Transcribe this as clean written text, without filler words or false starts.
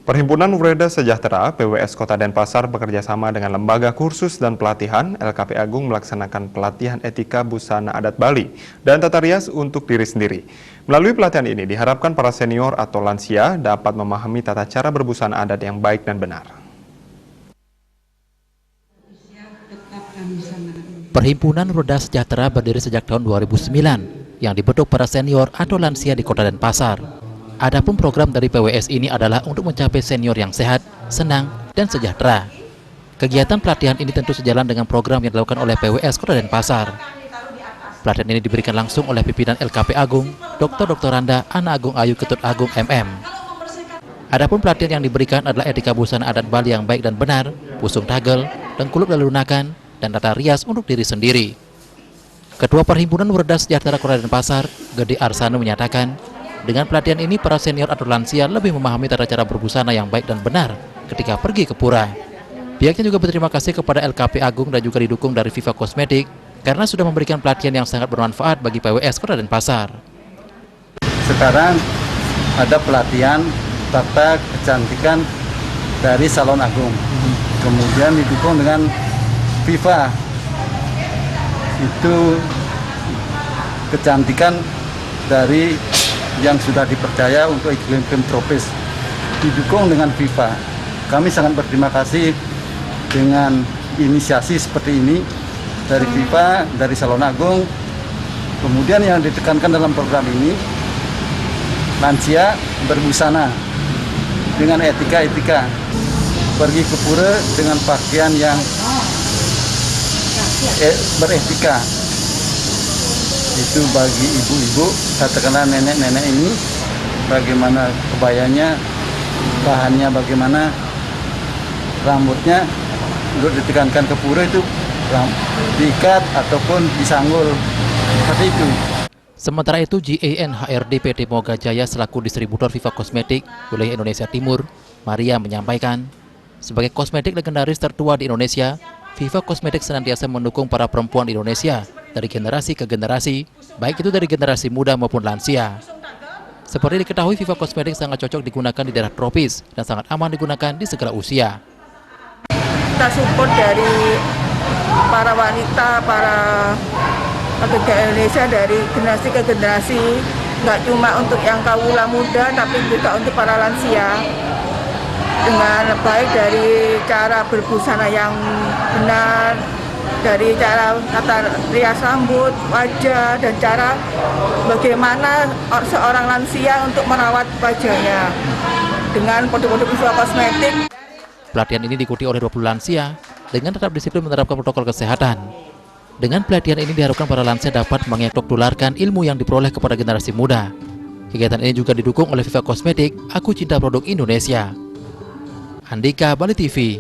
Perhimpunan Wreda Sejahtera PWS Kota Denpasar bekerjasama dengan Lembaga Kursus dan Pelatihan LKP Agung melaksanakan pelatihan etika busana adat Bali dan tata rias untuk diri sendiri. Melalui pelatihan ini diharapkan para senior atau lansia dapat memahami tata cara berbusana adat yang baik dan benar. Perhimpunan Wreda Sejahtera berdiri sejak tahun 2009 yang dibentuk para senior atau lansia di Kota Denpasar. Adapun program dari PWS ini adalah untuk mencapai senior yang sehat, senang, dan sejahtera. Kegiatan pelatihan ini tentu sejalan dengan program yang dilakukan oleh PWS Kota Denpasar. Pelatihan ini diberikan langsung oleh pimpinan LKP Agung, Dr. Randa Ana Agung Ayu Ketut Agung MM. Adapun pelatihan yang diberikan adalah etika busana adat Bali yang baik dan benar, pusung tagel, dengkuluk dan lunakan, dan tata rias untuk diri sendiri. Ketua Perhimpunan Wreda Sejahtera Kota Denpasar, Gede Arsanu menyatakan, dengan pelatihan ini, para senior atau lansia lebih memahami tata cara berbusana yang baik dan benar ketika pergi ke pura. Pihaknya juga berterima kasih kepada LKP Agung dan juga didukung dari Viva Kosmetik karena sudah memberikan pelatihan yang sangat bermanfaat bagi PWS Kota Denpasar. Sekarang ada pelatihan tata kecantikan dari Salon Agung, kemudian didukung dengan Viva, itu kecantikan dari yang sudah dipercaya untuk iklim tropis, didukung dengan Viva. Kami sangat berterima kasih dengan inisiasi seperti ini dari Viva, dari Salon Agung. Kemudian yang ditekankan dalam program ini, lansia berbusana dengan etika-etika, pergi ke pura dengan pakaian yang beretika. Itu bagi ibu-ibu, katakanlah nenek-nenek ini, bagaimana kebayanya, bahannya bagaimana, rambutnya untuk ditekankan ke pura itu diikat ataupun disanggul, seperti itu. Sementara itu, GAN HRD PT Moga Jaya selaku distributor Viva Kosmetik wilayah Indonesia Timur, Maria menyampaikan, sebagai kosmetik legendaris tertua di Indonesia, Viva Kosmetik senantiasa mendukung para perempuan di Indonesia dari generasi ke generasi, baik itu dari generasi muda maupun lansia. Seperti diketahui, Viva Kosmetik sangat cocok digunakan di daerah tropis dan sangat aman digunakan di segala usia. Kita support dari para wanita, para pekerja Indonesia dari generasi ke generasi, nggak cuma untuk yang kaula muda, tapi juga untuk para lansia. Dengan baik dari cara berbusana yang benar, dari cara tata rias rambut, wajah, dan cara bagaimana seorang lansia untuk merawat wajahnya dengan produk-produk Viva Kosmetik. Pelatihan ini diikuti oleh 20 lansia dengan tetap disiplin menerapkan protokol kesehatan. Dengan pelatihan ini diharapkan para lansia dapat mengetok tularkan ilmu yang diperoleh kepada generasi muda. Kegiatan ini juga didukung oleh Viva Kosmetik, Aku Cinta Produk Indonesia. Andika, Bali TV.